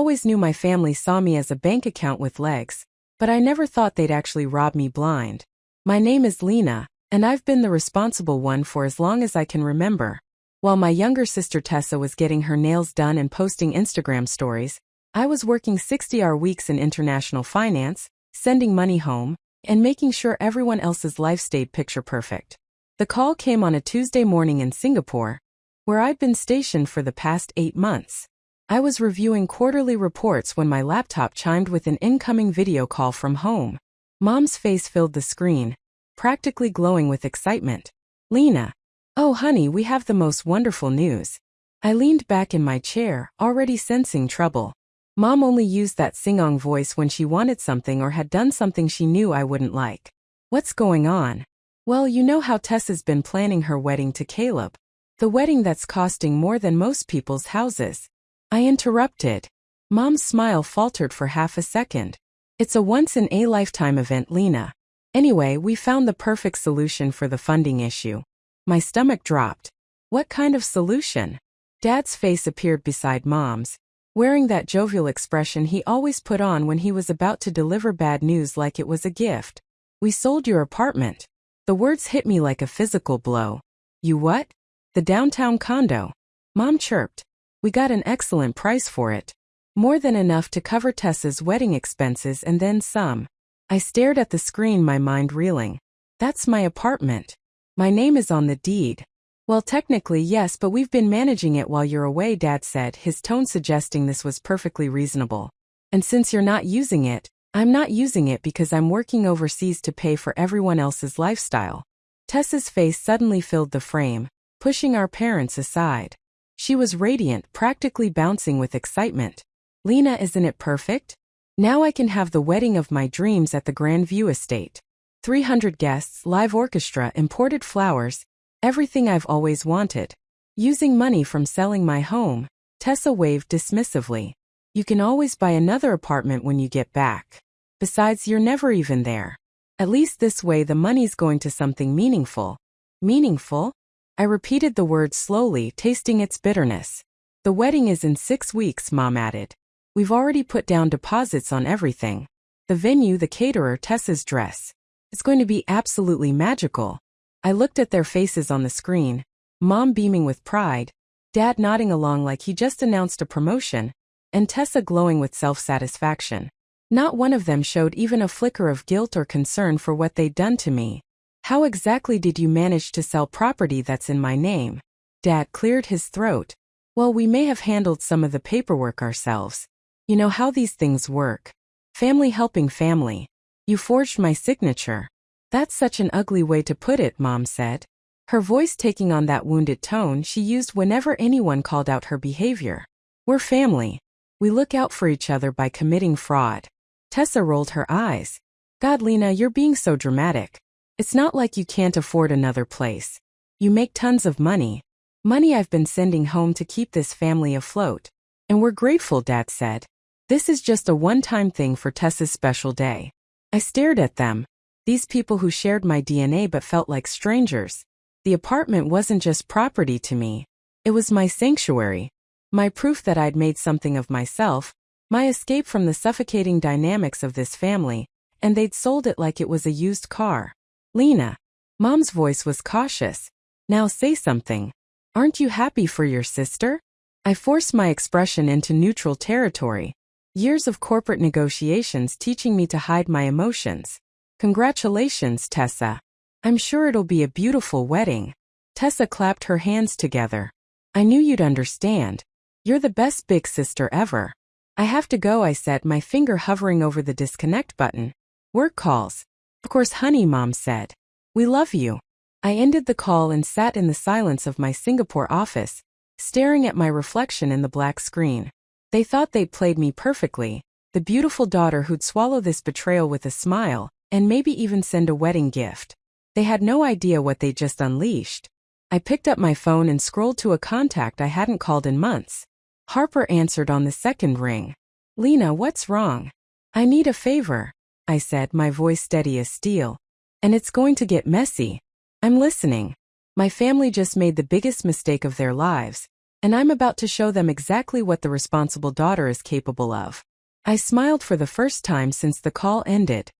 always knew my family saw me as a bank account with legs, but I never thought they'd actually rob me blind. My name is Lena, and I've been the responsible one for as long as I can remember. While my younger sister Tessa was getting her nails done and posting Instagram stories, I was working 60-hour weeks in international finance, sending money home, and making sure everyone else's life stayed picture perfect. The call came on a Tuesday morning in Singapore, where I'd been stationed for the past 8 months. I was reviewing quarterly reports when my laptop chimed with an incoming video call from home. Mom's face filled the screen, practically glowing with excitement. "Lena. Oh honey, we have the most wonderful news." I leaned back in my chair, already sensing trouble. Mom only used that sing-song voice when she wanted something or had done something she knew I wouldn't like. "What's going on?" "Well, you know how Tessa's been planning her wedding to Caleb. The wedding that's costing more than most people's houses." I interrupted. Mom's smile faltered for half a second. "It's a once-in-a-lifetime event, Lena. Anyway, we found the perfect solution for the funding issue." My stomach dropped. "What kind of solution?" Dad's face appeared beside Mom's, wearing that jovial expression he always put on when he was about to deliver bad news like it was a gift. "We sold your apartment." The words hit me like a physical blow. "You what?" "The downtown condo," Mom chirped. "We got an excellent price for it. More than enough to cover Tessa's wedding expenses and then some." I stared at the screen, my mind reeling. "That's my apartment. My name is on the deed." "Well, technically yes, but we've been managing it while you're away," Dad said, his tone suggesting this was perfectly reasonable. "And since you're not using it, I'm not using it because I'm working overseas to pay for everyone else's lifestyle." Tessa's face suddenly filled the frame, pushing our parents aside. She was radiant, practically bouncing with excitement. "Lena, isn't it perfect? Now I can have the wedding of my dreams at the Grand View Estate. 300 guests, live orchestra, imported flowers, everything I've always wanted. Using money from selling my home." Tessa waved dismissively. "You can always buy another apartment when you get back. Besides, you're never even there. At least this way the money's going to something meaningful." "Meaningful?" I repeated the word slowly, tasting its bitterness. "The wedding is in 6 weeks," Mom added. "We've already put down deposits on everything. The venue, the caterer, Tessa's dress. It's going to be absolutely magical." I looked at their faces on the screen, Mom beaming with pride, Dad nodding along like he just announced a promotion, and Tessa glowing with self-satisfaction. Not one of them showed even a flicker of guilt or concern for what they'd done to me. "How exactly did you manage to sell property that's in my name?" Dad cleared his throat. "Well, we may have handled some of the paperwork ourselves. You know how these things work. Family helping family. You forged my signature." "That's such an ugly way to put it," Mom said, her voice taking on that wounded tone she used whenever anyone called out her behavior. "We're family. We look out for each other by committing fraud." Tessa rolled her eyes. "God, Lena, you're being so dramatic. It's not like you can't afford another place. You make tons of money. Money I've been sending home to keep this family afloat. And we're grateful," Dad said. "This is just a one-time thing for Tessa's special day." I stared at them. These people who shared my DNA but felt like strangers. The apartment wasn't just property to me. It was my sanctuary. My proof that I'd made something of myself, my escape from the suffocating dynamics of this family, and they'd sold it like it was a used car. "Lena." Mom's voice was cautious. "Now say something. Aren't you happy for your sister?" I forced my expression into neutral territory. Years of corporate negotiations teaching me to hide my emotions. "Congratulations, Tessa. I'm sure it'll be a beautiful wedding." Tessa clapped her hands together. "I knew you'd understand. You're the best big sister ever." "I have to go," I said, my finger hovering over the disconnect button. "Work calls." "Of course, honey," Mom said. "We love you." I ended the call and sat in the silence of my Singapore office, staring at my reflection in the black screen. They thought they'd played me perfectly, the beautiful daughter who'd swallow this betrayal with a smile, and maybe even send a wedding gift. They had no idea what they just unleashed. I picked up my phone and scrolled to a contact I hadn't called in months. Harper answered on the second ring. "Lena, what's wrong?" "I need a favor," I said, my voice steady as steel. "And it's going to get messy." "I'm listening." "My family just made the biggest mistake of their lives. And I'm about to show them exactly what the responsible daughter is capable of. I smiled for the first time since the call ended.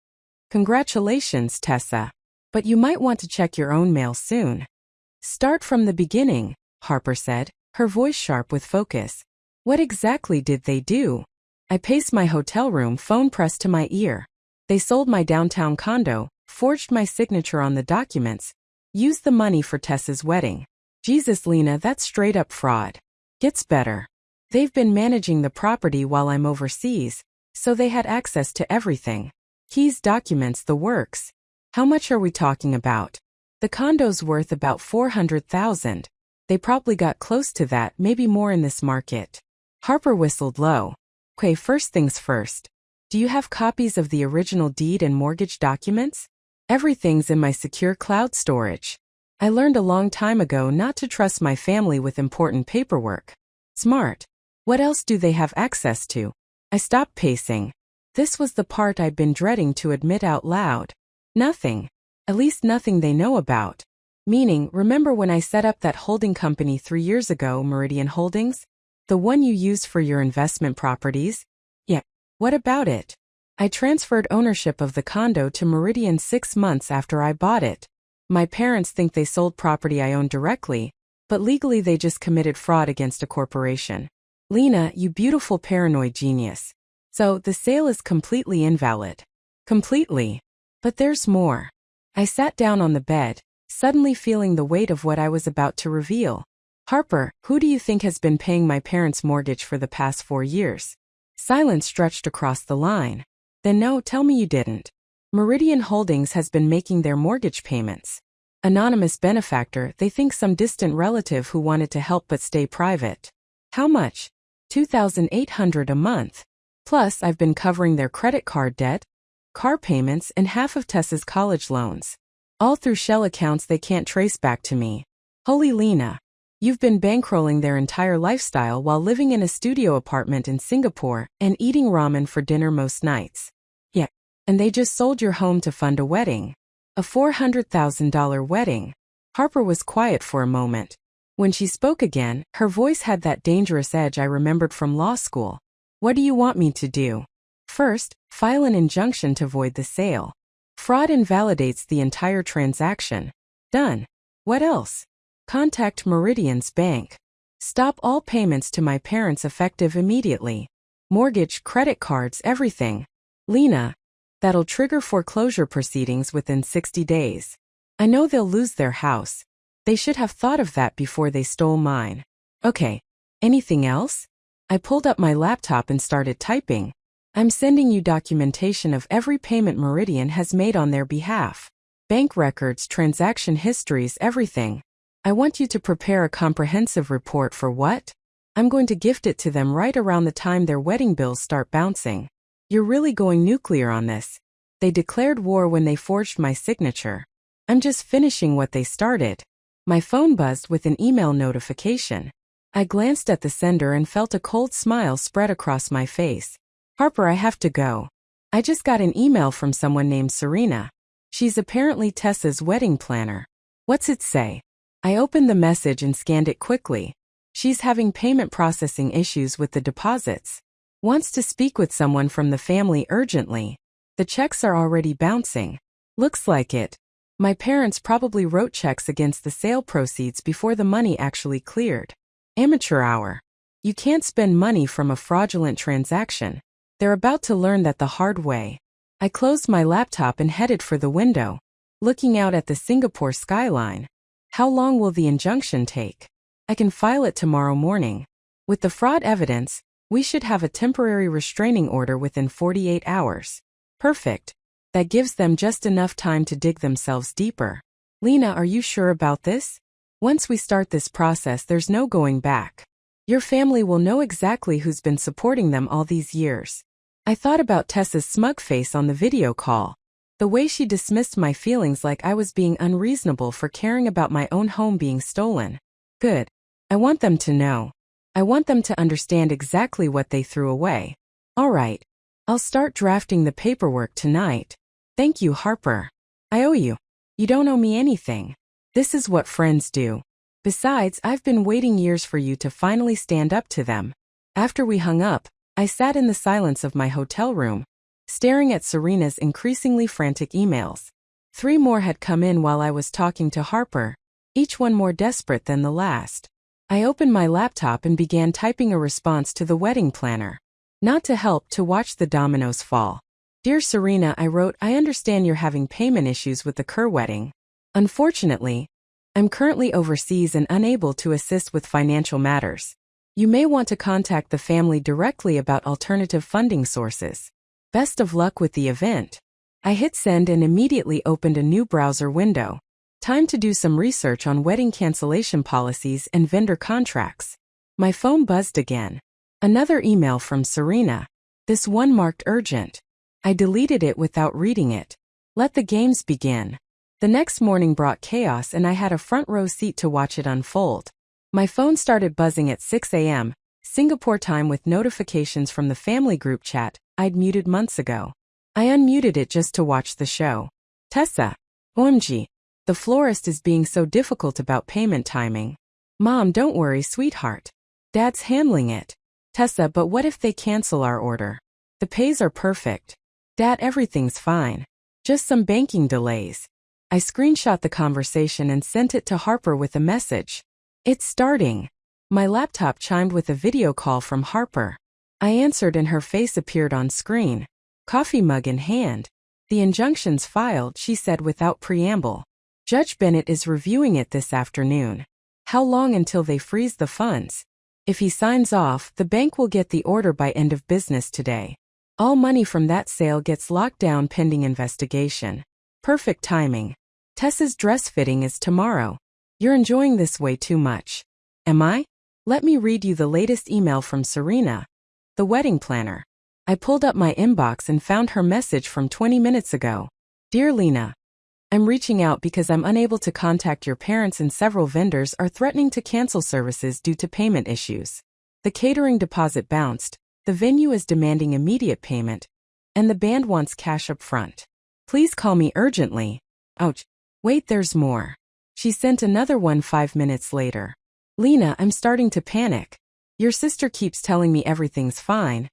Congratulations, Tessa. But you might want to check your own mail soon. Start from the beginning, Harper said, her voice sharp with focus. What exactly did they do? I paced my hotel room, phone pressed to my ear. They sold my downtown condo, forged my signature on the documents, used the money for Tessa's wedding. Jesus, Lena, that's straight up fraud. Gets better. They've been managing the property while I'm overseas, so they had access to everything. Keys, documents, the works. How much are we talking about? The condo's worth about $400,000. They probably got close to that, maybe more in this market. Harper whistled low. Okay, first things first. Do you have copies of the original deed and mortgage documents? Everything's in my secure cloud storage. I learned a long time ago not to trust my family with important paperwork. Smart. What else do they have access to? I stopped pacing. This was the part I'd been dreading to admit out loud. Nothing. At least nothing they know about. Meaning, remember when I set up that holding company 3 years ago, Meridian Holdings? The one you use for your investment properties? Yeah. What about it? I transferred ownership of the condo to Meridian 6 months after I bought it. My parents think they sold property I owned directly, but legally they just committed fraud against a corporation. Lena, you beautiful paranoid genius. So, the sale is completely invalid. Completely. But there's more. I sat down on the bed, suddenly feeling the weight of what I was about to reveal. Harper, who do you think has been paying my parents' mortgage for the past 4 years? Silence stretched across the line. Then no, tell me you didn't. Meridian Holdings has been making their mortgage payments. Anonymous benefactor, they think some distant relative who wanted to help but stay private. How much? $2,800 a month. Plus, I've been covering their credit card debt, car payments, and half of Tessa's college loans. All through shell accounts they can't trace back to me. Holy Lena. You've been bankrolling their entire lifestyle while living in a studio apartment in Singapore and eating ramen for dinner most nights. Yeah. And they just sold your home to fund a wedding. A $400,000 wedding. Harper was quiet for a moment. When she spoke again, her voice had that dangerous edge I remembered from law school. What do you want me to do? First, file an injunction to void the sale. Fraud invalidates the entire transaction. Done. What else? Contact Meridian's bank. Stop all payments to my parents effective immediately. Mortgage, credit cards, everything. Lena. That'll trigger foreclosure proceedings within 60 days. I know they'll lose their house. They should have thought of that before they stole mine. Okay. Anything else? I pulled up my laptop and started typing. I'm sending you documentation of every payment Meridian has made on their behalf. Bank records, transaction histories, everything. I want you to prepare a comprehensive report for what? I'm going to gift it to them right around the time their wedding bills start bouncing. You're really going nuclear on this. They declared war when they forged my signature. I'm just finishing what they started. My phone buzzed with an email notification. I glanced at the sender and felt a cold smile spread across my face. Harper, I have to go. I just got an email from someone named Serena. She's apparently Tessa's wedding planner. What's it say? I opened the message and scanned it quickly. She's having payment processing issues with the deposits. Wants to speak with someone from the family urgently. The checks are already bouncing. Looks like it. My parents probably wrote checks against the sale proceeds before the money actually cleared. Amateur hour. You can't spend money from a fraudulent transaction. They're about to learn that the hard way. I closed my laptop and headed for the window, looking out at the Singapore skyline. How long will the injunction take? I can file it tomorrow morning. With the fraud evidence, we should have a temporary restraining order within 48 hours. Perfect. That gives them just enough time to dig themselves deeper. Lena, are you sure about this? Once we start this process, there's no going back. Your family will know exactly who's been supporting them all these years. I thought about Tessa's smug face on the video call. The way she dismissed my feelings like I was being unreasonable for caring about my own home being stolen. Good. I want them to know. I want them to understand exactly what they threw away. All right. I'll start drafting the paperwork tonight. Thank you, Harper. I owe you. You don't owe me anything. This is what friends do. Besides, I've been waiting years for you to finally stand up to them. After we hung up, I sat in the silence of my hotel room, staring at Serena's increasingly frantic emails. 3 more had come in while I was talking to Harper, each one more desperate than the last. I opened my laptop and began typing a response to the wedding planner. Not to help, to watch the dominoes fall. Dear Serena, I wrote, I understand you're having payment issues with the Kerr wedding. Unfortunately, I'm currently overseas and unable to assist with financial matters. You may want to contact the family directly about alternative funding sources. Best of luck with the event. I hit send and immediately opened a new browser window. Time to do some research on wedding cancellation policies and vendor contracts. My phone buzzed again. Another email from Serena. This one marked urgent. I deleted it without reading it. Let the games begin. The next morning brought chaos and I had a front row seat to watch it unfold. My phone started buzzing at 6 a.m., Singapore time, with notifications from the family group chat I'd muted months ago. I unmuted it just to watch the show. Tessa. OMG. The florist is being so difficult about payment timing. Mom, don't worry, sweetheart. Dad's handling it. Tessa, but what if they cancel our order? The pays are perfect. Dad, everything's fine. Just some banking delays. I screenshot the conversation and sent it to Harper with a message. It's starting. My laptop chimed with a video call from Harper. I answered and her face appeared on screen. Coffee mug in hand. The injunction's filed, she said without preamble. Judge Bennett is reviewing it this afternoon. How long until they freeze the funds? If he signs off, the bank will get the order by end of business today. All money from that sale gets locked down pending investigation. Perfect timing. Tessa's dress fitting is tomorrow. You're enjoying this way too much. Am I? Let me read you the latest email from Serena, the wedding planner. I pulled up my inbox and found her message from 20 minutes ago. Dear Lena, I'm reaching out because I'm unable to contact your parents and several vendors are threatening to cancel services due to payment issues. The catering deposit bounced, the venue is demanding immediate payment, and the band wants cash up front. Please call me urgently. Ouch. Wait, there's more. She sent another one 5 minutes later. Lena, I'm starting to panic. Your sister keeps telling me everything's fine,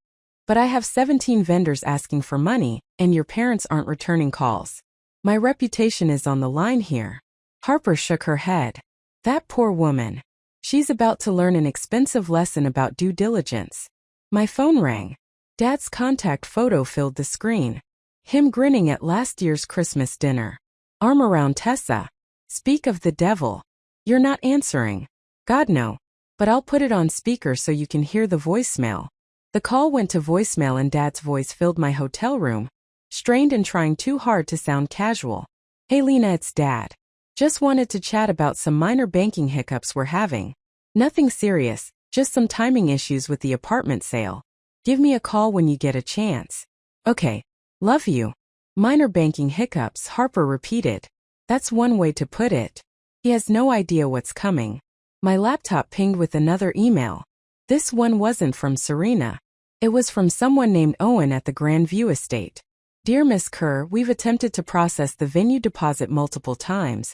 but I have 17 vendors asking for money, and your parents aren't returning calls. My reputation is on the line here. Harper shook her head. That poor woman. She's about to learn an expensive lesson about due diligence. My phone rang. Dad's contact photo filled the screen. Him grinning at last year's Christmas dinner. Arm around Tessa. Speak of the devil. You're not answering. God, no. But I'll put it on speaker so you can hear the voicemail. The call went to voicemail and Dad's voice filled my hotel room, strained and trying too hard to sound casual. Hey Lena, it's Dad. Just wanted to chat about some minor banking hiccups we're having. Nothing serious, just some timing issues with the apartment sale. Give me a call when you get a chance. Okay. Love you. Minor banking hiccups, Harper repeated. That's one way to put it. He has no idea what's coming. My laptop pinged with another email. This one wasn't from Serena. It was from someone named Owen at the Grand View Estate. Dear Miss Kerr, we've attempted to process the venue deposit multiple times,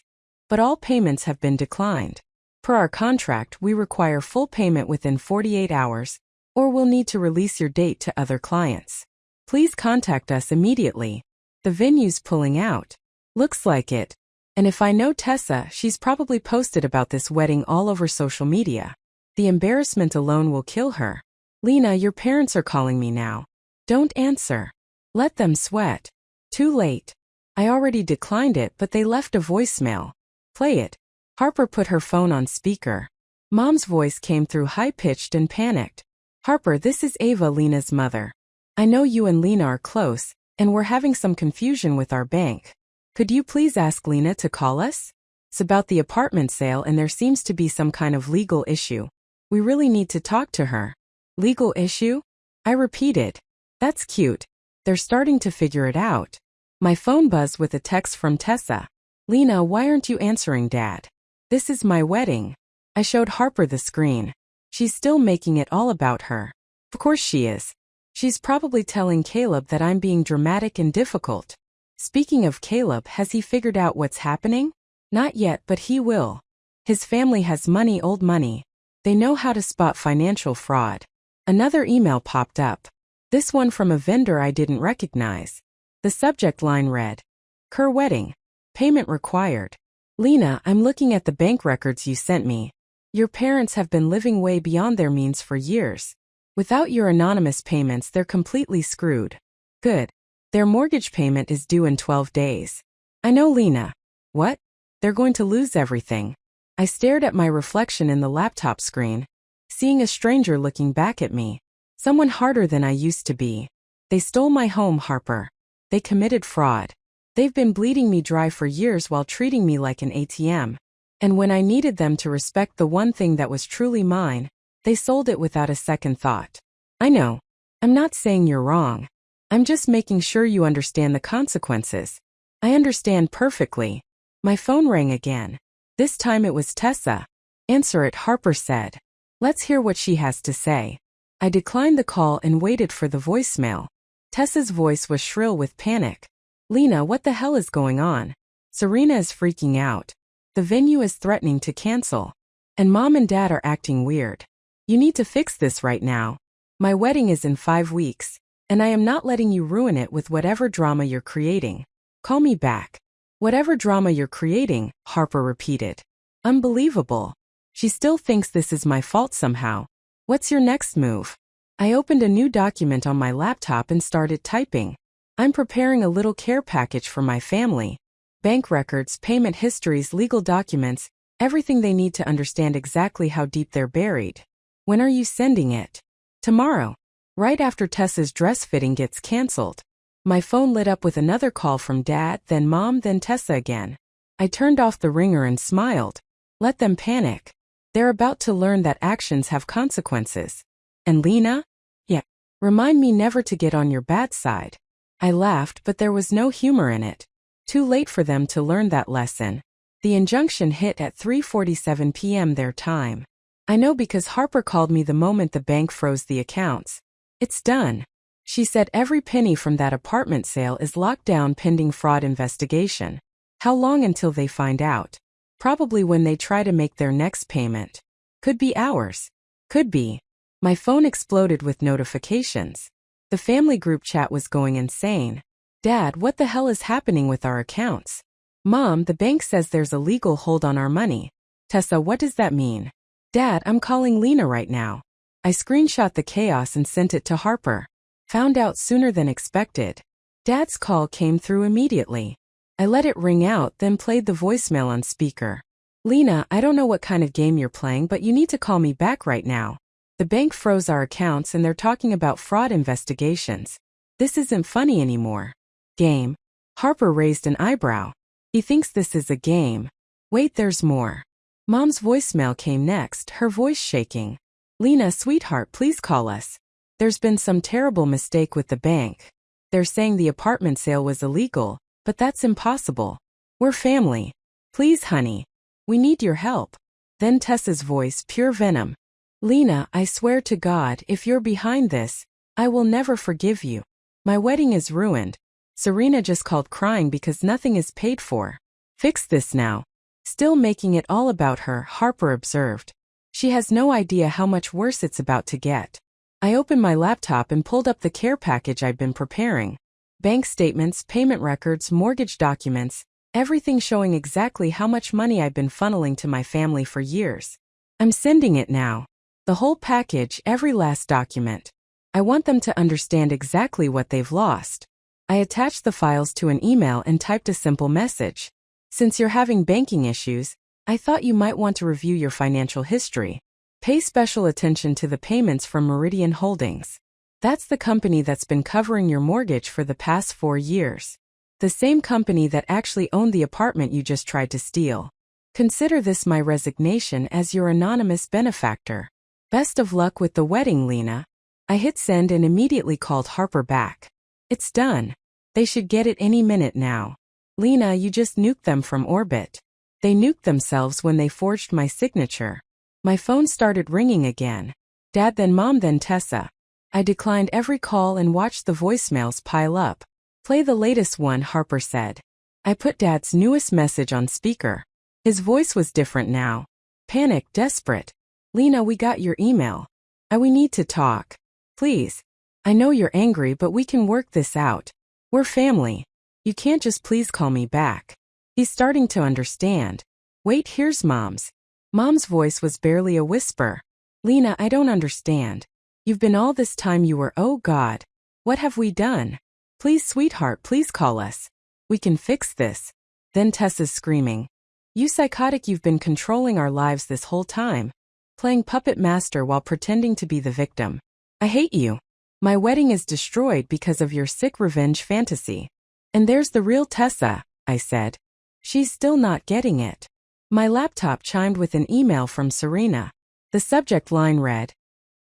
but all payments have been declined. Per our contract, we require full payment within 48 hours, or we'll need to release your date to other clients. Please contact us immediately. The venue's pulling out. Looks like it. And if I know Tessa, she's probably posted about this wedding all over social media. The embarrassment alone will kill her. Lena, your parents are calling me now. Don't answer. Let them sweat. Too late. I already declined it, but they left a voicemail. Play it. Harper put her phone on speaker. Mom's voice came through high-pitched and panicked. Harper, this is Ava, Lena's mother. I know you and Lena are close, and we're having some confusion with our bank. Could you please ask Lena to call us? It's about the apartment sale and there seems to be some kind of legal issue. We really need to talk to her. Legal issue? I repeated. That's cute. They're starting to figure it out. My phone buzzed with a text from Tessa. Lena, why aren't you answering Dad? This is my wedding. I showed Harper the screen. She's still making it all about her. Of course she is. She's probably telling Caleb that I'm being dramatic and difficult. Speaking of Caleb, has he figured out what's happening? Not yet, but he will. His family has money, old money. They know how to spot financial fraud. Another email popped up. This one from a vendor I didn't recognize. The subject line read, Kerr wedding. Payment required. Lena, I'm looking at the bank records you sent me. Your parents have been living way beyond their means for years. Without your anonymous payments, they're completely screwed. Good. Their mortgage payment is due in 12 days. I know, Lena. What? They're going to lose everything. I stared at my reflection in the laptop screen, seeing a stranger looking back at me. Someone harder than I used to be. They stole my home, Harper. They committed fraud. They've been bleeding me dry for years while treating me like an ATM. And when I needed them to respect the one thing that was truly mine, they sold it without a second thought. I know. I'm not saying you're wrong. I'm just making sure you understand the consequences. I understand perfectly. My phone rang again. This time it was Tessa. Answer it, Harper said. Let's hear what she has to say. I declined the call and waited for the voicemail. Tessa's voice was shrill with panic. Lena, what the hell is going on? Serena is freaking out. The venue is threatening to cancel. And Mom and Dad are acting weird. You need to fix this right now. My wedding is in 5 weeks, and I am not letting you ruin it with whatever drama you're creating. Call me back. Whatever drama you're creating, Harper repeated. Unbelievable. She still thinks this is my fault somehow. What's your next move? I opened a new document on my laptop and started typing. I'm preparing a little care package for my family. Bank records, payment histories, legal documents, everything they need to understand exactly how deep they're buried. When are you sending it? Tomorrow. Right after Tessa's dress fitting gets canceled. My phone lit up with another call from Dad, then Mom, then Tessa again. I turned off the ringer and smiled. Let them panic. They're about to learn that actions have consequences. And Lena? Yeah. Remind me never to get on your bad side. I laughed, but there was no humor in it. Too late for them to learn that lesson. The injunction hit at 3:47 p.m. their time. I know because Harper called me the moment the bank froze the accounts. It's done. She said every penny from that apartment sale is locked down pending fraud investigation. How long until they find out? Probably when they try to make their next payment. Could be hours. Could be. My phone exploded with notifications. The family group chat was going insane. Dad, what the hell is happening with our accounts? Mom, the bank says there's a legal hold on our money. Tessa, what does that mean? Dad, I'm calling Lena right now. I screenshot the chaos and sent it to Harper. Found out sooner than expected. Dad's call came through immediately. I let it ring out, then played the voicemail on speaker. Lena, I don't know what kind of game you're playing, but you need to call me back right now. The bank froze our accounts and they're talking about fraud investigations. This isn't funny anymore. Game. Harper raised an eyebrow. He thinks this is a game. Wait, there's more. Mom's voicemail came next, her voice shaking. Lena, sweetheart, please call us. There's been some terrible mistake with the bank. They're saying the apartment sale was illegal, but that's impossible. We're family. Please, honey. We need your help. Then Tessa's voice, pure venom. Lena, I swear to God, if you're behind this, I will never forgive you. My wedding is ruined. Serena just called crying because nothing is paid for. Fix this now. Still making it all about her, Harper observed. She has no idea how much worse it's about to get. I opened my laptop and pulled up the care package I'd been preparing. Bank statements, payment records, mortgage documents, everything showing exactly how much money I've been funneling to my family for years. I'm sending it now. The whole package, every last document. I want them to understand exactly what they've lost. I attached the files to an email and typed a simple message. Since you're having banking issues, I thought you might want to review your financial history. Pay special attention to the payments from Meridian Holdings. That's the company that's been covering your mortgage for the past 4 years. The same company that actually owned the apartment you just tried to steal. Consider this my resignation as your anonymous benefactor. Best of luck with the wedding, Lena. I hit send and immediately called Harper back. It's done. They should get it any minute now. Lena, you just nuked them from orbit. They nuked themselves when they forged my signature. My phone started ringing again. Dad, then Mom, then Tessa. I declined every call and watched the voicemails pile up. Play the latest one, Harper said. I put Dad's newest message on speaker. His voice was different now. Panic, desperate. Lena, we got your email. We need to talk. Please. I know you're angry, but we can work this out. We're family. You can't just please call me back. He's starting to understand. Wait, here's Mom's. Mom's voice was barely a whisper. Lena, I don't understand. You've been all this time you were, oh God. What have we done? Please, sweetheart, please call us. We can fix this. Then Tessa's screaming. You psychotic, you've been controlling our lives this whole time. Playing puppet master while pretending to be the victim. I hate you. My wedding is destroyed because of your sick revenge fantasy. And there's the real Tessa, I said. She's still not getting it. My laptop chimed with an email from Serena. The subject line read,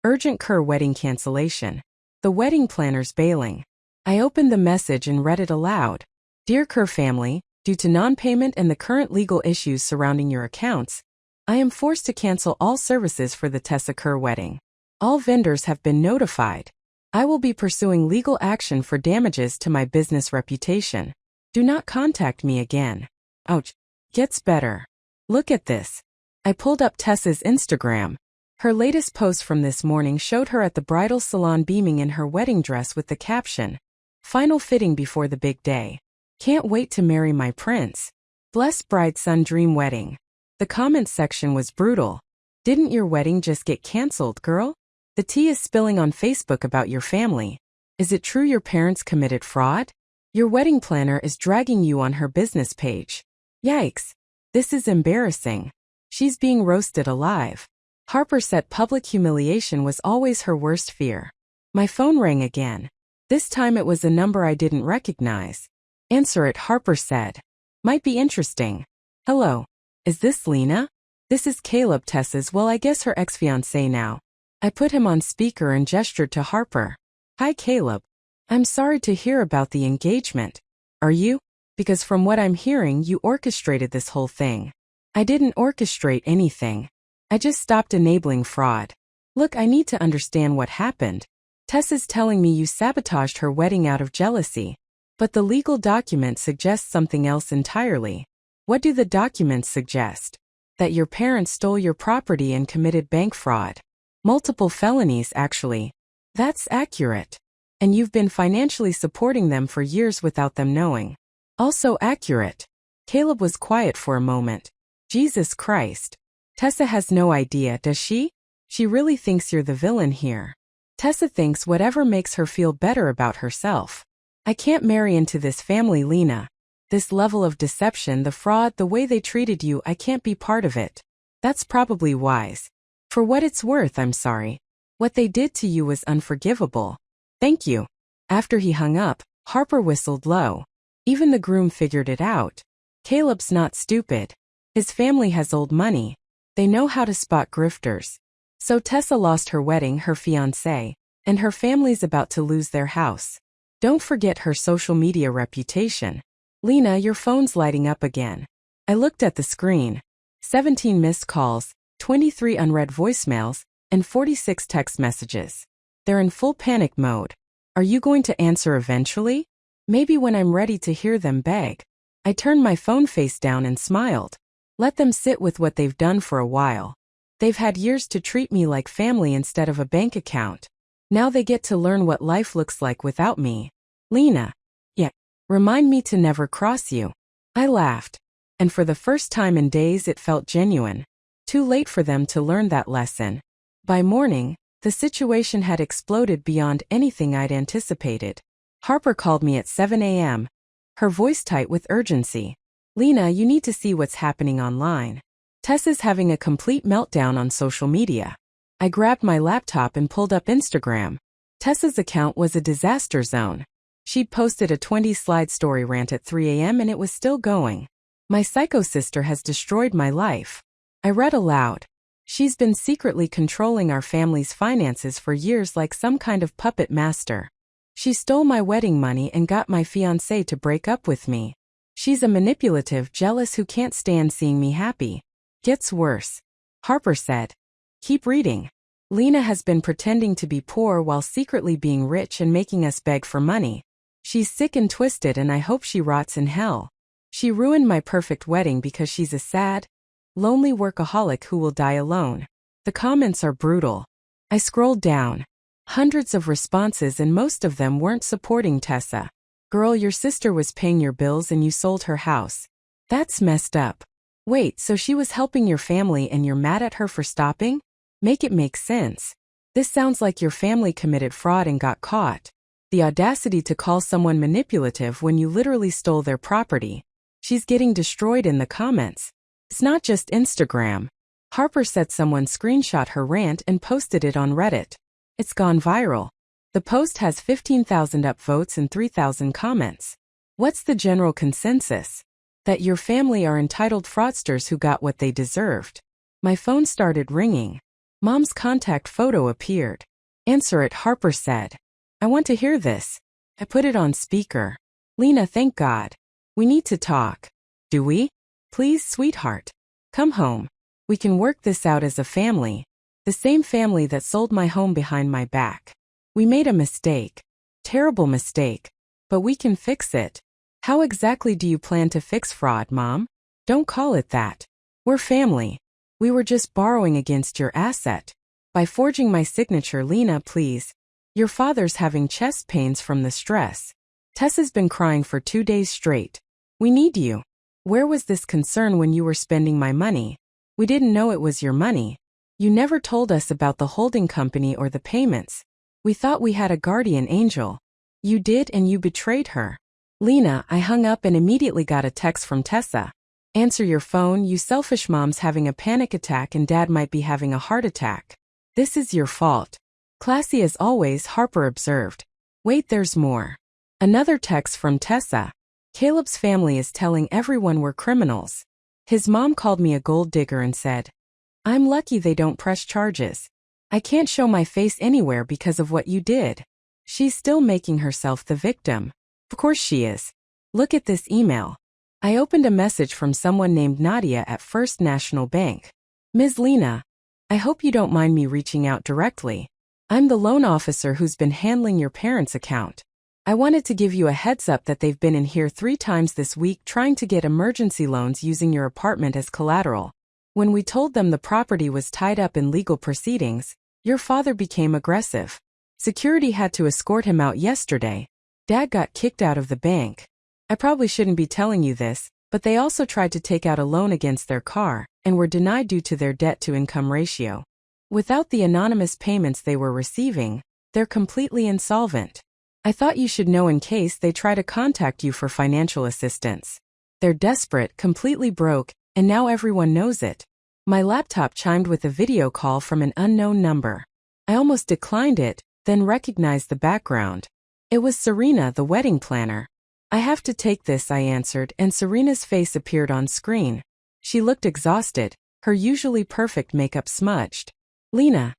Urgent Kerr wedding cancellation. The wedding planner's bailing. I opened the message and read it aloud. Dear Kerr family, due to non-payment and the current legal issues surrounding your accounts, I am forced to cancel all services for the Tessa Kerr wedding. All vendors have been notified. I will be pursuing legal action for damages to my business reputation. Do not contact me again. Ouch. Gets better. Look at this. I pulled up Tessa's Instagram. Her latest post from this morning showed her at the bridal salon beaming in her wedding dress with the caption, Final fitting before the big day. Can't wait to marry my prince. Blessed bride son dream wedding. The comments section was brutal. Didn't your wedding just get canceled, girl? The tea is spilling on Facebook about your family. Is it true your parents committed fraud? Your wedding planner is dragging you on her business page. Yikes. This is embarrassing. She's being roasted alive. Harper said public humiliation was always her worst fear. My phone rang again. This time it was a number I didn't recognize. Answer it, Harper said. Might be interesting. Hello. Is this Lena? This is Caleb, Tessa's, well, I guess her ex-fiancé now. I put him on speaker and gestured to Harper. Hi, Caleb. I'm sorry to hear about the engagement. Are you? Because from what I'm hearing, you orchestrated this whole thing. I didn't orchestrate anything. I just stopped enabling fraud. Look, I need to understand what happened. Tessa's telling me you sabotaged her wedding out of jealousy. But the legal document suggests something else entirely. What do the documents suggest? That your parents stole your property and committed bank fraud. Multiple felonies, actually. That's accurate. And you've been financially supporting them for years without them knowing. Also accurate. Caleb was quiet for a moment. Jesus Christ. Tessa has no idea, does she? She really thinks you're the villain here. Tessa thinks whatever makes her feel better about herself. I can't marry into this family, Lena. This level of deception, the fraud, the way they treated you, I can't be part of it. That's probably wise. For what it's worth, I'm sorry. What they did to you was unforgivable. Thank you. After he hung up, Harper whistled low. Even the groom figured it out. Caleb's not stupid. His family has old money. They know how to spot grifters. So Tessa lost her wedding, her fiancé, and her family's about to lose their house. Don't forget her social media reputation. Lena, your phone's lighting up again. I looked at the screen. 17 missed calls, 23 unread voicemails, and 46 text messages. They're in full panic mode. Are you going to answer eventually? Maybe when I'm ready to hear them beg. I turned my phone face down and smiled. Let them sit with what they've done for a while. They've had years to treat me like family instead of a bank account. Now they get to learn what life looks like without me. Lena. Yeah. Remind me to never cross you. I laughed. And for the first time in days it felt genuine. Too late for them to learn that lesson. By morning, the situation had exploded beyond anything I'd anticipated. Harper called me at 7 a.m., her voice tight with urgency. Lena, you need to see what's happening online. Tessa's having a complete meltdown on social media. I grabbed my laptop and pulled up Instagram. Tessa's account was a disaster zone. She'd posted a 20-slide story rant at 3 a.m. and it was still going. My psycho sister has destroyed my life. I read aloud. She's been secretly controlling our family's finances for years like some kind of puppet master. She stole my wedding money and got my fiancé to break up with me. She's a manipulative, jealous who can't stand seeing me happy. Gets worse. Harper said. Keep reading. Lena has been pretending to be poor while secretly being rich and making us beg for money. She's sick and twisted and I hope she rots in hell. She ruined my perfect wedding because she's a sad, lonely workaholic who will die alone. The comments are brutal. I scrolled down. Hundreds of responses and most of them weren't supporting Tessa. Girl, your sister was paying your bills and you sold her house. That's messed up. Wait, so she was helping your family and you're mad at her for stopping? Make it make sense. This sounds like your family committed fraud and got caught. The audacity to call someone manipulative when you literally stole their property. She's getting destroyed in the comments. It's not just Instagram. Harper said someone screenshot her rant and posted it on Reddit. It's gone viral. The post has 15,000 upvotes and 3,000 comments. What's the general consensus? That your family are entitled fraudsters who got what they deserved. My phone started ringing. Mom's contact photo appeared. Answer it, Harper said. I want to hear this. I put it on speaker. Lena, thank God. We need to talk. Do we? Please, sweetheart. Come home. We can work this out as a family. The same family that sold my home behind my back. We made a mistake. Terrible mistake. But we can fix it. How exactly do you plan to fix fraud, Mom? Don't call it that. We're family. We were just borrowing against your asset. By forging my signature, Lena, please. Your father's having chest pains from the stress. Tessa's been crying for 2 days straight. We need you. Where was this concern when you were spending my money? We didn't know it was your money. You never told us about the holding company or the payments. We thought we had a guardian angel. You did, and you betrayed her. Lena, I hung up and immediately got a text from Tessa. Answer your phone, you selfish. Mom's having a panic attack and Dad might be having a heart attack. This is your fault. Classy as always, Harper observed. Wait, there's more. Another text from Tessa. Caleb's family is telling everyone we're criminals. His mom called me a gold digger and said, I'm lucky they don't press charges. I can't show my face anywhere because of what you did. She's still making herself the victim. Of course she is. Look at this email. I opened a message from someone named Nadia at First National Bank. Ms. Lena, I hope you don't mind me reaching out directly. I'm the loan officer who's been handling your parents' account. I wanted to give you a heads up that they've been in here 3 times this week trying to get emergency loans using your apartment as collateral. When we told them the property was tied up in legal proceedings, your father became aggressive. Security had to escort him out yesterday. Dad got kicked out of the bank. I probably shouldn't be telling you this, but they also tried to take out a loan against their car and were denied due to their debt-to-income ratio. Without the anonymous payments they were receiving, they're completely insolvent. I thought you should know in case they try to contact you for financial assistance. They're desperate, completely broke, and now everyone knows it. My laptop chimed with a video call from an unknown number. I almost declined it, then recognized the background. It was Serena, the wedding planner. I have to take this, I answered, and Serena's face appeared on screen. She looked exhausted, her usually perfect makeup smudged. Lena,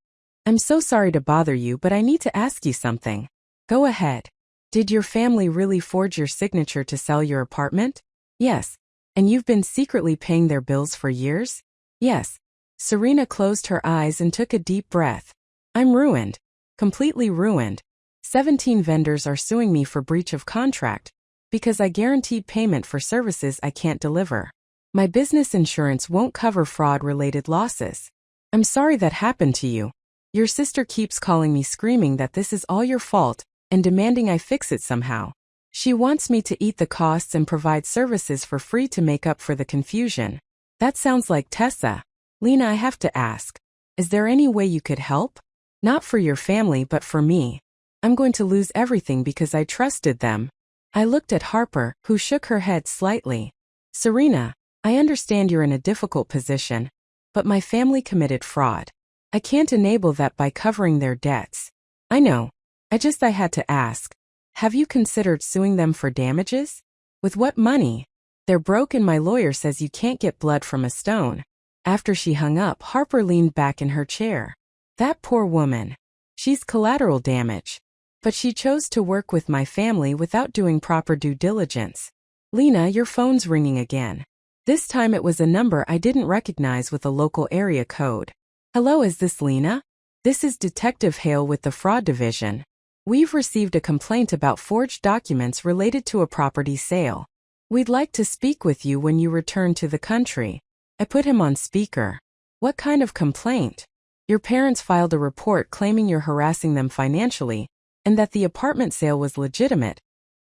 I'm so sorry to bother you, but I need to ask you something. Go ahead. Did your family really forge your signature to sell your apartment? Yes. And you've been secretly paying their bills for years? Yes. Serena closed her eyes and took a deep breath. I'm ruined. Completely ruined. 17 vendors are suing me for breach of contract because I guaranteed payment for services I can't deliver. My business insurance won't cover fraud-related losses. I'm sorry that happened to you. Your sister keeps calling me screaming that this is all your fault and demanding I fix it somehow. She wants me to eat the costs and provide services for free to make up for the confusion. That sounds like Tessa. Lena, I have to ask, is there any way you could help? Not for your family but for me. I'm going to lose everything because I trusted them. I looked at Harper, who shook her head slightly. Serena, I understand you're in a difficult position, but my family committed fraud. I can't enable that by covering their debts. I know. I had to ask. Have you considered suing them for damages? With what money? They're broke and my lawyer says you can't get blood from a stone. After she hung up, Harper leaned back in her chair. That poor woman. She's collateral damage. But she chose to work with my family without doing proper due diligence. Lena, your phone's ringing again. This time it was a number I didn't recognize with a local area code. Hello, is this Lena? This is Detective Hale with the Fraud Division. We've received a complaint about forged documents related to a property sale. We'd like to speak with you when you return to the country. I put him on speaker. What kind of complaint? Your parents filed a report claiming you're harassing them financially, and that the apartment sale was legitimate.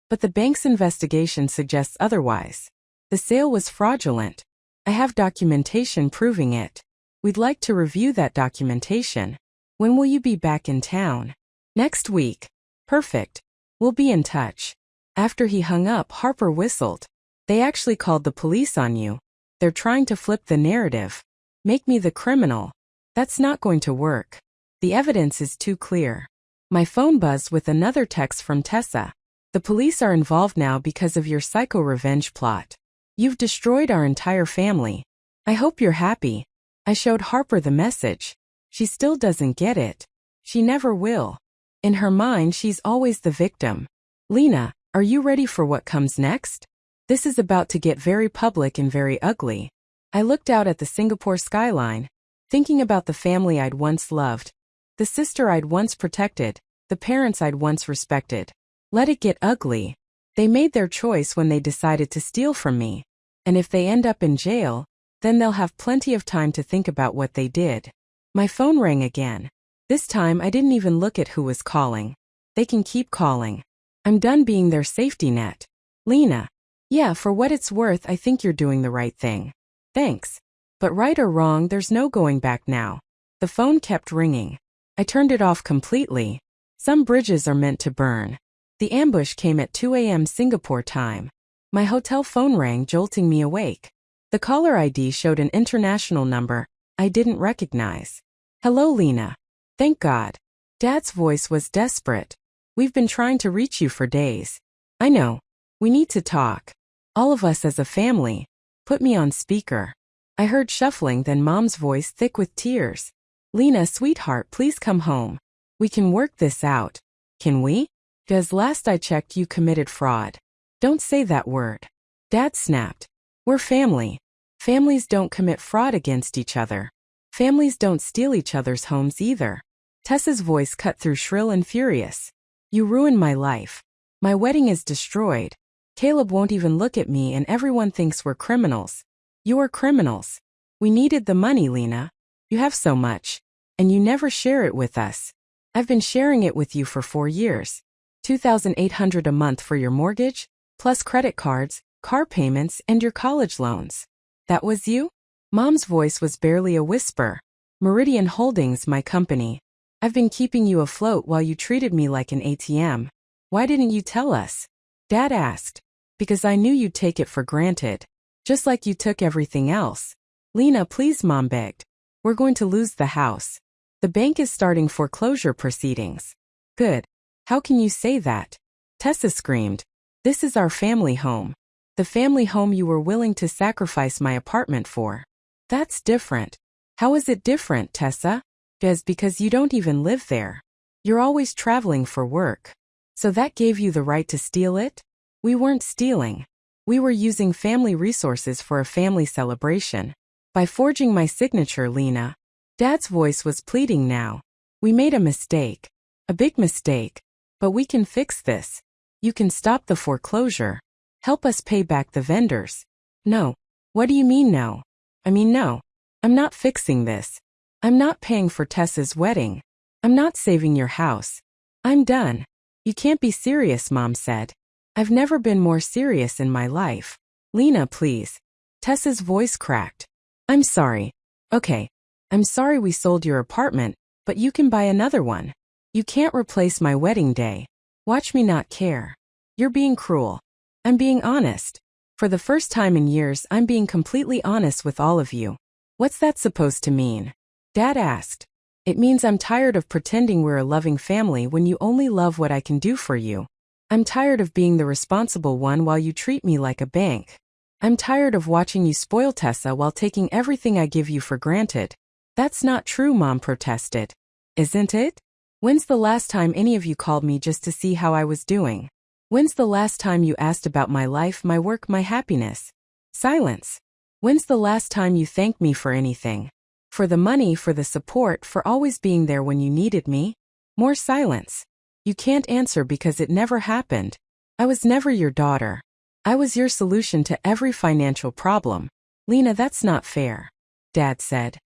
But the bank's investigation suggests otherwise. The sale was fraudulent. I have documentation proving it. We'd like to review that documentation. When will you be back in town? Next week. Perfect. We'll be in touch. After he hung up, Harper whistled. They actually called the police on you. They're trying to flip the narrative. Make me the criminal. That's not going to work. The evidence is too clear. My phone buzzed with another text from Tessa. The police are involved now because of your psycho revenge plot. You've destroyed our entire family. I hope you're happy. I showed Harper the message. She still doesn't get it. She never will. In her mind, she's always the victim. Lena, are you ready for what comes next? This is about to get very public and very ugly. I looked out at the Singapore skyline, thinking about the family I'd once loved, the sister I'd once protected, the parents I'd once respected. Let it get ugly. They made their choice when they decided to steal from me. And if they end up in jail, then they'll have plenty of time to think about what they did. My phone rang again. This time I didn't even look at who was calling. They can keep calling. I'm done being their safety net. Lena. Yeah, for what it's worth, I think you're doing the right thing. Thanks. But right or wrong, there's no going back now. The phone kept ringing. I turned it off completely. Some bridges are meant to burn. The ambush came at 2 a.m. Singapore time. My hotel phone rang, jolting me awake. The caller ID showed an international number I didn't recognize. Hello, Lena. Thank God. Dad's voice was desperate. We've been trying to reach you for days. I know. We need to talk. All of us as a family. Put me on speaker. I heard shuffling, then Mom's voice thick with tears. Lena, sweetheart, please come home. We can work this out. Can we? 'Cause last I checked you committed fraud. Don't say that word. Dad snapped. We're family. Families don't commit fraud against each other. Families don't steal each other's homes either. Tessa's voice cut through, shrill and furious. You ruined my life. My wedding is destroyed. Caleb won't even look at me and everyone thinks we're criminals. You're criminals. We needed the money, Lena. You have so much. And you never share it with us. I've been sharing it with you for 4 years. $2,800 a month for your mortgage, plus credit cards, car payments, and your college loans. That was you? Mom's voice was barely a whisper. Meridian Holdings, my company. I've been keeping you afloat while you treated me like an ATM. Why didn't you tell us? Dad asked. Because I knew you'd take it for granted. Just like you took everything else. Lena, please, Mom begged. We're going to lose the house. The bank is starting foreclosure proceedings. Good. How can you say that? Tessa screamed. This is our family home. The family home you were willing to sacrifice my apartment for. That's different. How is it different, Tessa? Because you don't even live there. You're always traveling for work. So that gave you the right to steal it? We weren't stealing. We were using family resources for a family celebration. By forging my signature, Lena. Dad's voice was pleading now. We made a mistake. A big mistake. But we can fix this. You can stop the foreclosure. Help us pay back the vendors. No. What do you mean no? I mean no. I'm not fixing this. I'm not paying for Tessa's wedding. I'm not saving your house. I'm done. You can't be serious, Mom said. I've never been more serious in my life. Lena, please. Tessa's voice cracked. I'm sorry. Okay. I'm sorry we sold your apartment, but you can buy another one. You can't replace my wedding day. Watch me not care. You're being cruel. I'm being honest. For the first time in years, I'm being completely honest with all of you. What's that supposed to mean? Dad asked. It means I'm tired of pretending we're a loving family when you only love what I can do for you. I'm tired of being the responsible one while you treat me like a bank. I'm tired of watching you spoil Tessa while taking everything I give you for granted. That's not true, Mom protested. Isn't it? When's the last time any of you called me just to see how I was doing? When's the last time you asked about my life, my work, my happiness? Silence. When's the last time you thanked me for anything? For the money, for the support, for always being there when you needed me? More silence. You can't answer because it never happened. I was never your daughter. I was your solution to every financial problem. Lena, that's not fair, Dad said.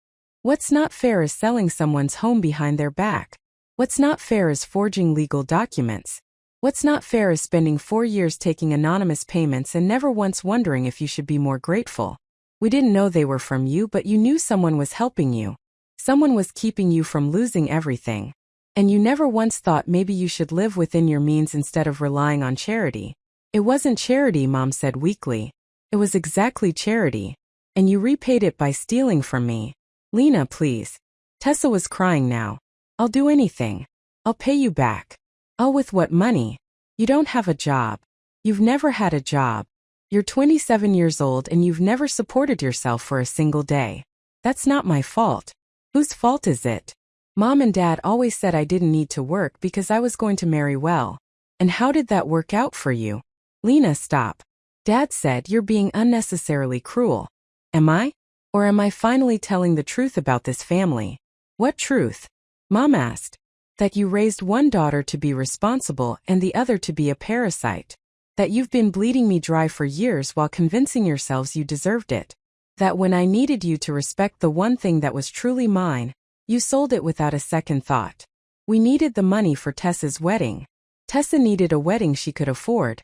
What's not fair is selling someone's home behind their back. What's not fair is forging legal documents. What's not fair is spending 4 years taking anonymous payments and never once wondering if you should be more grateful. We didn't know they were from you, but you knew someone was helping you. Someone was keeping you from losing everything. And you never once thought maybe you should live within your means instead of relying on charity. It wasn't charity, Mom said weakly. It was exactly charity. And you repaid it by stealing from me. Lena, please. Tessa was crying now. I'll do anything. I'll pay you back. Oh, with what money? You don't have a job. You've never had a job. You're 27 years old and you've never supported yourself for a single day. That's not my fault. Whose fault is it? Mom and Dad always said I didn't need to work because I was going to marry well. And how did that work out for you? Lena, stop. Dad said you're being unnecessarily cruel. Am I? Or am I finally telling the truth about this family? What truth? Mom asked. That you raised one daughter to be responsible and the other to be a parasite. That you've been bleeding me dry for years while convincing yourselves you deserved it. That when I needed you to respect the one thing that was truly mine, you sold it without a second thought. We needed the money for Tessa's wedding. Tessa needed a wedding she could afford.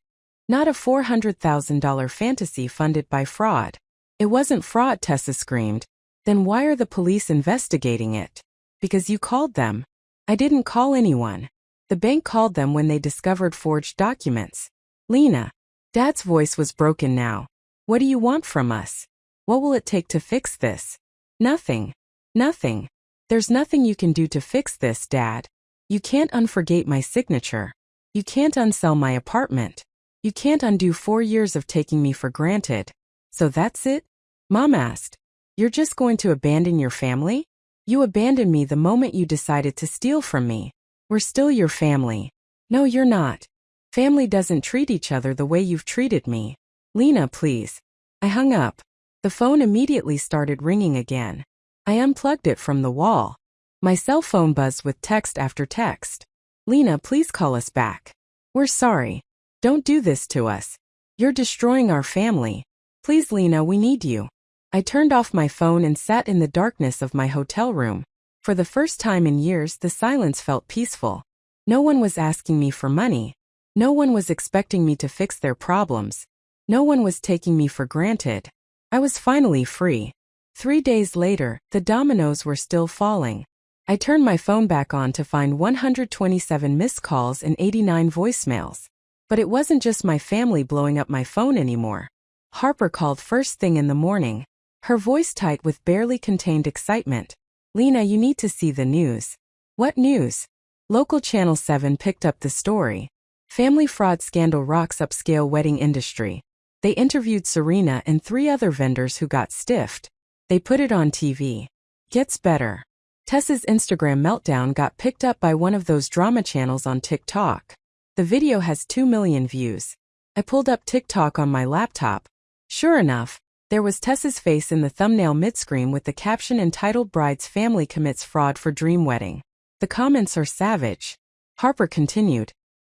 Not a $400,000 fantasy funded by fraud. It wasn't fraud, Tessa screamed. Then why are the police investigating it? Because you called them. I didn't call anyone. The bank called them when they discovered forged documents. Lena. Dad's voice was broken now. What do you want from us? What will it take to fix this? Nothing. Nothing. There's nothing you can do to fix this, Dad. You can't unforgate my signature. You can't unsell my apartment. You can't undo 4 years of taking me for granted. So that's it? Mom asked. You're just going to abandon your family? You abandoned me the moment you decided to steal from me. We're still your family. No, you're not. Family doesn't treat each other the way you've treated me. Lena, please. I hung up. The phone immediately started ringing again. I unplugged it from the wall. My cell phone buzzed with text after text. Lena, please call us back. We're sorry. Don't do this to us. You're destroying our family. Please, Lena, we need you. I turned off my phone and sat in the darkness of my hotel room. For the first time in years, the silence felt peaceful. No one was asking me for money. No one was expecting me to fix their problems. No one was taking me for granted. I was finally free. 3 days later, the dominoes were still falling. I turned my phone back on to find 127 missed calls and 89 voicemails. But it wasn't just my family blowing up my phone anymore. Harper called first thing in the morning. Her voice tight with barely contained excitement. Lena, you need to see the news. What news? Local Channel 7 picked up the story. Family fraud scandal rocks upscale wedding industry. They interviewed Serena and 3 other vendors who got stiffed. They put it on TV. Gets better. Tessa's Instagram meltdown got picked up by one of those drama channels on TikTok. The video has 2 million views. I pulled up TikTok on my laptop. Sure enough, there was Tessa's face in the thumbnail mid-screen with the caption entitled "Bride's Family Commits Fraud for Dream Wedding." The comments are savage. Harper continued.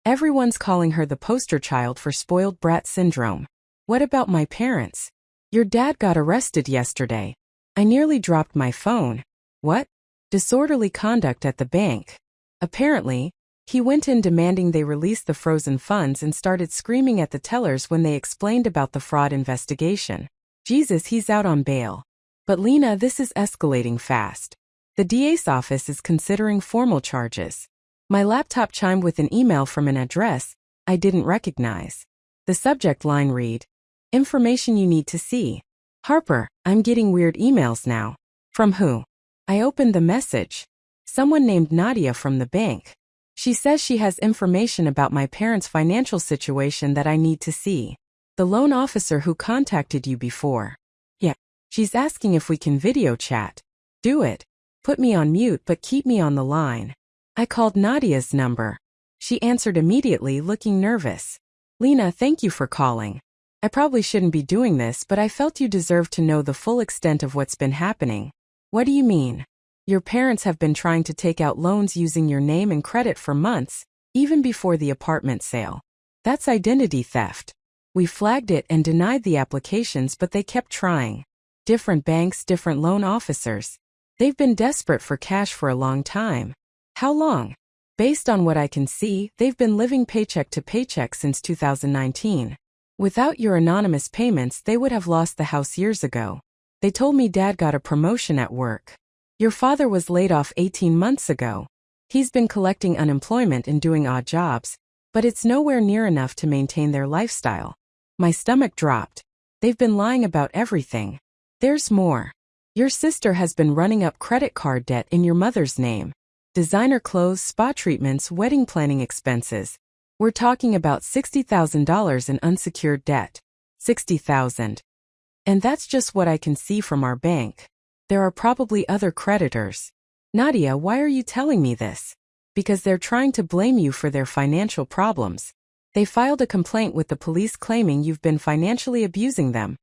Everyone's calling her the poster child for spoiled brat syndrome. What about my parents? Your dad got arrested yesterday. I nearly dropped my phone. What? Disorderly conduct at the bank. Apparently, he went in demanding they release the frozen funds and started screaming at the tellers when they explained about the fraud investigation. Jesus, he's out on bail. But Lena, this is escalating fast. The DA's office is considering formal charges. My laptop chimed with an email from an address I didn't recognize. The subject line read, "Information you need to see." Harper, I'm getting weird emails now. From who? I opened the message. Someone named Nadia from the bank. She says she has information about my parents' financial situation that I need to see. The loan officer who contacted you before. Yeah. She's asking if we can video chat. Do it. Put me on mute but keep me on the line. I called Nadia's number. She answered immediately, looking nervous. Lena, thank you for calling. I probably shouldn't be doing this, but I felt you deserved to know the full extent of what's been happening. What do you mean? Your parents have been trying to take out loans using your name and credit for months, even before the apartment sale. That's identity theft. We flagged it and denied the applications, but they kept trying. Different banks, different loan officers. They've been desperate for cash for a long time. How long? Based on what I can see, they've been living paycheck to paycheck since 2019. Without your anonymous payments, they would have lost the house years ago. They told me Dad got a promotion at work. Your father was laid off 18 months ago. He's been collecting unemployment and doing odd jobs, but it's nowhere near enough to maintain their lifestyle. My stomach dropped. They've been lying about everything. There's more. Your sister has been running up credit card debt in your mother's name. Designer clothes, spa treatments, wedding planning expenses. We're talking about $60,000 in unsecured debt. $60,000. And that's just what I can see from our bank. There are probably other creditors. Nadia, why are you telling me this? Because they're trying to blame you for their financial problems. They filed a complaint with the police claiming you've been financially abusing them,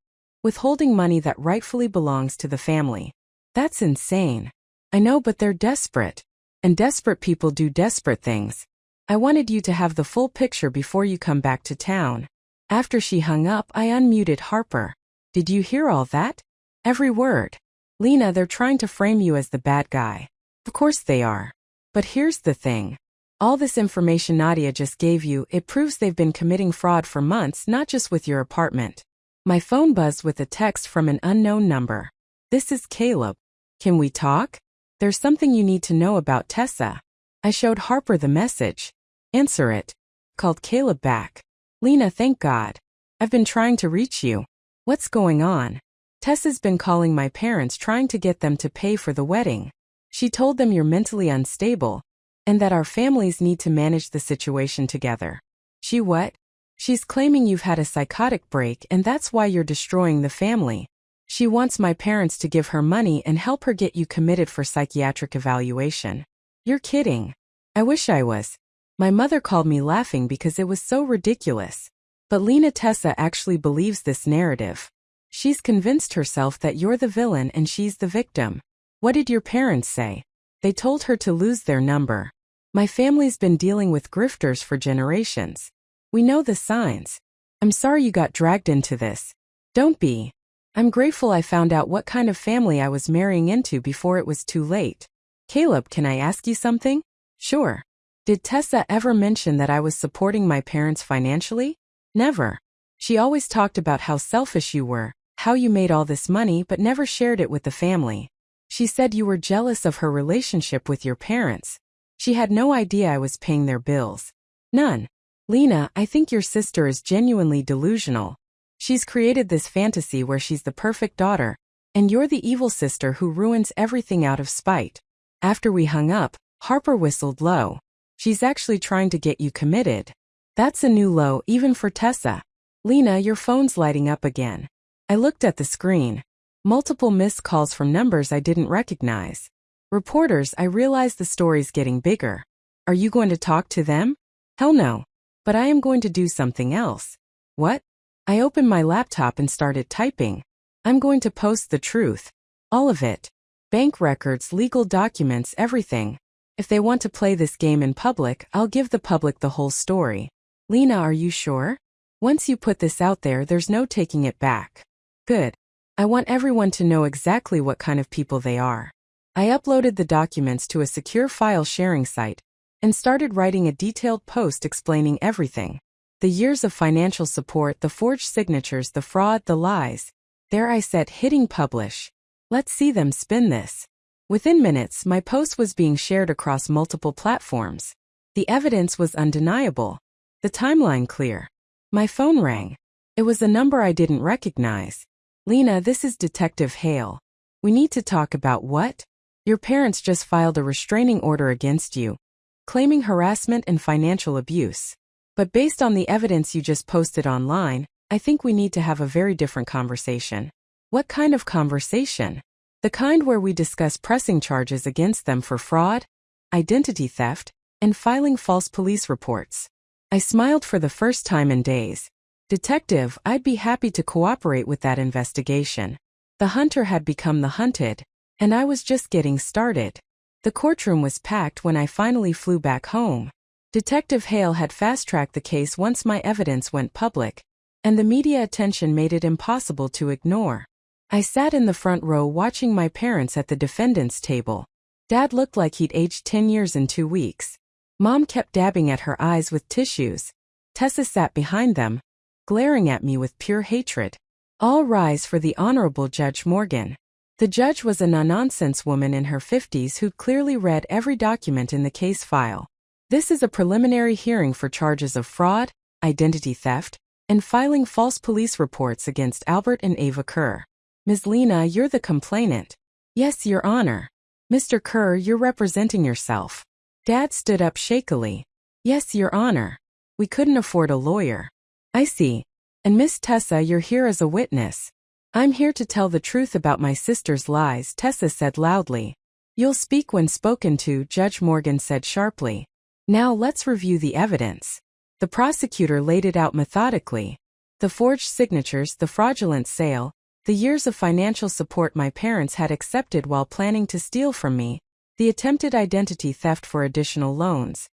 withholding money that rightfully belongs to the family. That's insane. I know, but they're desperate. And desperate people do desperate things. I wanted you to have the full picture before you come back to town. After she hung up, I unmuted Harper. Did you hear all that? Every word. Lena, they're trying to frame you as the bad guy. Of course they are. But here's the thing. All this information Nadia just gave you, it proves they've been committing fraud for months, not just with your apartment. My phone buzzed with a text from an unknown number. This is Caleb. Can we talk? There's something you need to know about Tessa. I showed Harper the message. Answer it. Called Caleb back. Lena, thank God. I've been trying to reach you. What's going on? Tessa's been calling my parents trying to get them to pay for the wedding. She told them you're mentally unstable, and that our families need to manage the situation together. She what? She's claiming you've had a psychotic break and that's why you're destroying the family. She wants my parents to give her money and help her get you committed for psychiatric evaluation. You're kidding. I wish I was. My mother called me laughing because it was so ridiculous. But Lena, Tessa actually believes this narrative. She's convinced herself that you're the villain and she's the victim. What did your parents say? They told her to lose their number. My family's been dealing with grifters for generations. We know the signs. I'm sorry you got dragged into this. Don't be. I'm grateful I found out what kind of family I was marrying into before it was too late. Caleb, can I ask you something? Sure. Did Tessa ever mention that I was supporting my parents financially? Never. She always talked about how selfish you were, how you made all this money but never shared it with the family. She said you were jealous of her relationship with your parents. She had no idea I was paying their bills. None. Lena, I think your sister is genuinely delusional. She's created this fantasy where she's the perfect daughter, and you're the evil sister who ruins everything out of spite. After we hung up, Harper whistled low. She's actually trying to get you committed. That's a new low even for Tessa. Lena, your phone's lighting up again. I looked at the screen. Multiple missed calls from numbers I didn't recognize. Reporters, I realize the story's getting bigger. Are you going to talk to them? Hell no. But I am going to do something else. What? I opened my laptop and started typing. I'm going to post the truth. All of it. Bank records, legal documents, everything. If they want to play this game in public, I'll give the public the whole story. Lena, are you sure? Once you put this out there, there's no taking it back. Good. I want everyone to know exactly what kind of people they are. I uploaded the documents to a secure file sharing site and started writing a detailed post explaining everything. The years of financial support, the forged signatures, the fraud, the lies. There I said, hitting publish. Let's see them spin this. Within minutes, my post was being shared across multiple platforms. The evidence was undeniable. The timeline clear. My phone rang. It was a number I didn't recognize. Lena, this is Detective Hale. We need to talk about what? Your parents just filed a restraining order against you, claiming harassment and financial abuse. But based on the evidence you just posted online, I think we need to have a very different conversation. What kind of conversation? The kind where we discuss pressing charges against them for fraud, identity theft, and filing false police reports. I smiled for the first time in days. Detective, I'd be happy to cooperate with that investigation. The hunter had become the hunted, and I was just getting started. The courtroom was packed when I finally flew back home. Detective Hale had fast-tracked the case once my evidence went public, and the media attention made it impossible to ignore. I sat in the front row watching my parents at the defendant's table. Dad looked like he'd aged 10 years in 2 weeks. Mom kept dabbing at her eyes with tissues. Tessa sat behind them, glaring at me with pure hatred. All rise for the Honorable Judge Morgan. The judge was a no-nonsense woman in her 50s who'd clearly read every document in the case file. This is a preliminary hearing for charges of fraud, identity theft, and filing false police reports against Albert and Ava Kerr. Ms. Lena, you're the complainant. Yes, Your Honor. Mr. Kerr, you're representing yourself. Dad stood up shakily. Yes, Your Honor. We couldn't afford a lawyer. I see. And Miss Tessa, you're here as a witness. I'm here to tell the truth about my sister's lies, Tessa said loudly. You'll speak when spoken to, Judge Morgan said sharply. Now let's review the evidence. The prosecutor laid it out methodically. The forged signatures, the fraudulent sale, the years of financial support my parents had accepted while planning to steal from me, the attempted identity theft for additional loans.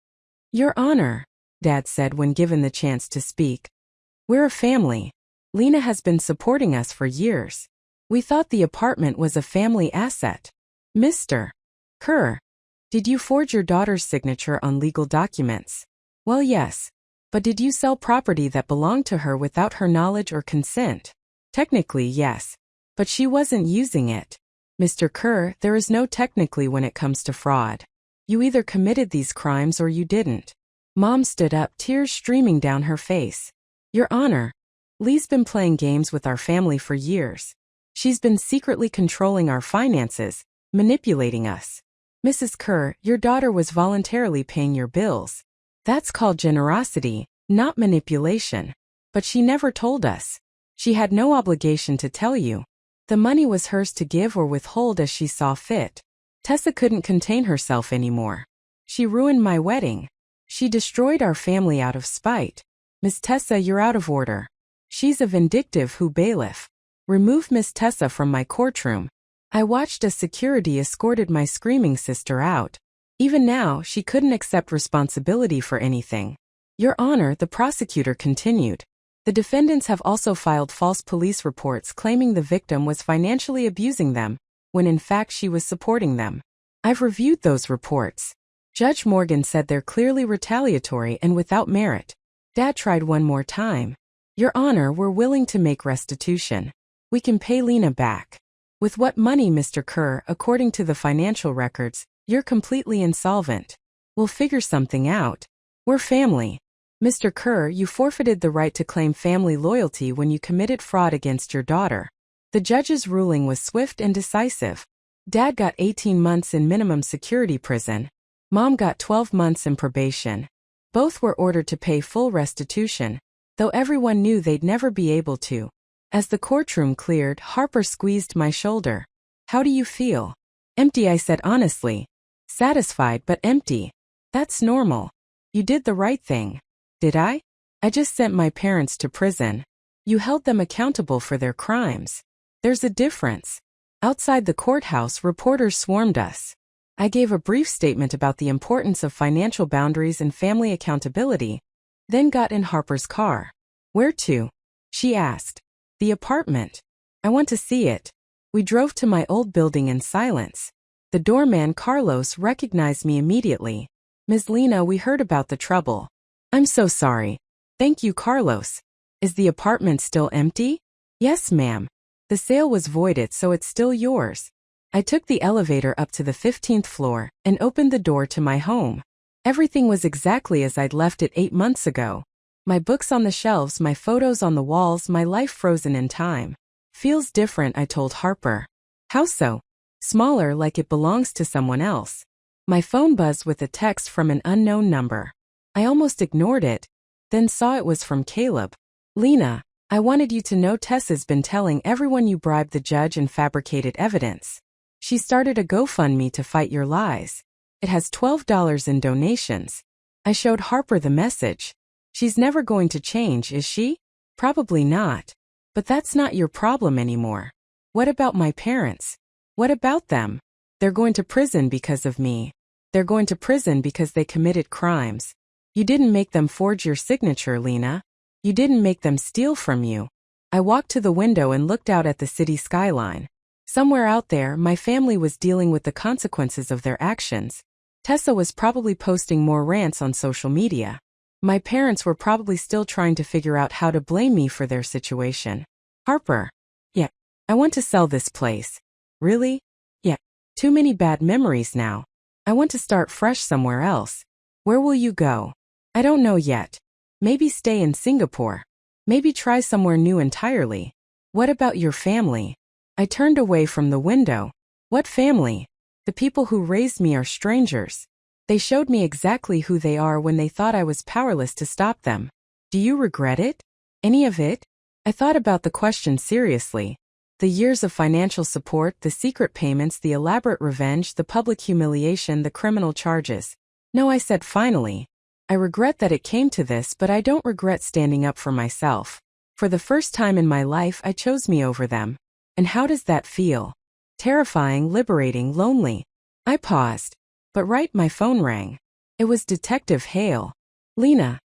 Your Honor, Dad said when given the chance to speak. We're a family. Lena has been supporting us for years. We thought the apartment was a family asset. Mr. Kerr, did you forge your daughter's signature on legal documents? Well, yes. But did you sell property that belonged to her without her knowledge or consent? Technically, yes. But she wasn't using it. Mr. Kerr, there is no technically when it comes to fraud. You either committed these crimes or you didn't. Mom stood up, tears streaming down her face. Your Honor, Lee's been playing games with our family for years. She's been secretly controlling our finances, manipulating us. Mrs. Kerr, your daughter was voluntarily paying your bills. That's called generosity, not manipulation. But she never told us. She had no obligation to tell you. The money was hers to give or withhold as she saw fit. Tessa couldn't contain herself anymore. She ruined my wedding. She destroyed our family out of spite. Miss Tessa, you're out of order. She's a vindictive bailiff. Remove Miss Tessa from my courtroom. I watched as security escorted my screaming sister out. Even now, she couldn't accept responsibility for anything. Your Honor, the prosecutor continued. The defendants have also filed false police reports claiming the victim was financially abusing them, when in fact she was supporting them. I've reviewed those reports. Judge Morgan said they're clearly retaliatory and without merit. Dad tried one more time. Your Honor, we're willing to make restitution. We can pay Lena back. With what money, Mr. Kerr? According to the financial records, you're completely insolvent. We'll figure something out. We're family. Mr. Kerr, you forfeited the right to claim family loyalty when you committed fraud against your daughter. The judge's ruling was swift and decisive. Dad got 18 months in minimum security prison. Mom got 12 months in probation. Both were ordered to pay full restitution, though everyone knew they'd never be able to. As the courtroom cleared, Harper squeezed my shoulder. How do you feel? Empty, I said honestly. Satisfied but empty. That's normal. You did the right thing. Did I? I just sent my parents to prison. You held them accountable for their crimes. There's a difference. Outside the courthouse, reporters swarmed us. I gave a brief statement about the importance of financial boundaries and family accountability, then got in Harper's car. Where to? She asked. The apartment. I want to see it. We drove to my old building in silence. The doorman, Carlos, recognized me immediately. Ms. Lena, we heard about the trouble. I'm so sorry. Thank you, Carlos. Is the apartment still empty? Yes, ma'am. The sale was voided, so it's still yours. I took the elevator up to the 15th floor and opened the door to my home. Everything was exactly as I'd left it 8 months ago. My books on the shelves, my photos on the walls, my life frozen in time. Feels different, I told Harper. How so? Smaller, like it belongs to someone else. My phone buzzed with a text from an unknown number. I almost ignored it, then saw it was from Caleb. Lena, I wanted you to know Tessa's been telling everyone you bribed the judge and fabricated evidence. She started a GoFundMe to fight your lies. It has $12 in donations. I showed Harper the message. She's never going to change, is she? Probably not. But that's not your problem anymore. What about my parents? What about them? They're going to prison because of me. They're going to prison because they committed crimes. You didn't make them forge your signature, Lena. You didn't make them steal from you. I walked to the window and looked out at the city skyline. Somewhere out there, my family was dealing with the consequences of their actions. Tessa was probably posting more rants on social media. My parents were probably still trying to figure out how to blame me for their situation. Harper. Yeah. I want to sell this place. Really? Yeah. Too many bad memories now. I want to start fresh somewhere else. Where will you go? I don't know yet. Maybe stay in Singapore. Maybe try somewhere new entirely. What about your family? I turned away from the window. What family? The people who raised me are strangers. They showed me exactly who they are when they thought I was powerless to stop them. Do you regret it? Any of it? I thought about the question seriously. The years of financial support, the secret payments, the elaborate revenge, the public humiliation, the criminal charges. No, I said finally. I regret that it came to this, but I don't regret standing up for myself. For the first time in my life, I chose me over them. And how does that feel? Terrifying, liberating, lonely. I paused. But right, my phone rang. It was Detective Hale. Lena.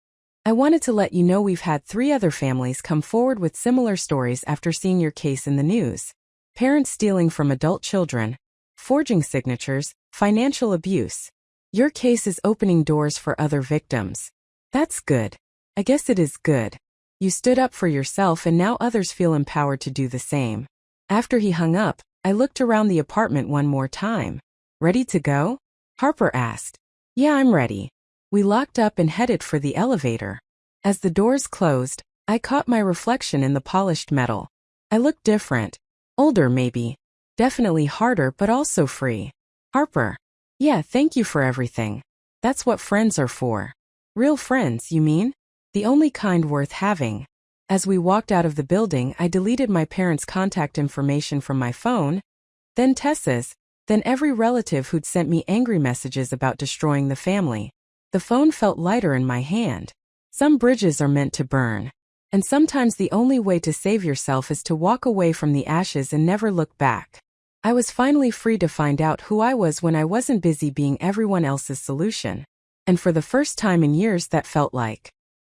I wanted to let you know we've had 3 other families come forward with similar stories after seeing your case in the news. Parents stealing from adult children, forging signatures, financial abuse. Your case is opening doors for other victims. That's good. I guess it is good. You stood up for yourself and now others feel empowered to do the same. After he hung up, I looked around the apartment one more time. Ready to go? Harper asked. Yeah, I'm ready. We locked up and headed for the elevator. As the doors closed, I caught my reflection in the polished metal. I looked different. Older maybe. Definitely harder but also free. Harper. Yeah, thank you for everything. That's what friends are for. Real friends, you mean? The only kind worth having. As we walked out of the building, I deleted my parents' contact information from my phone, then Tessa's, then every relative who'd sent me angry messages about destroying the family. The phone felt lighter in my hand. Some bridges are meant to burn. And sometimes the only way to save yourself is to walk away from the ashes and never look back. I was finally free to find out who I was when I wasn't busy being everyone else's solution. And for the first time in years that felt like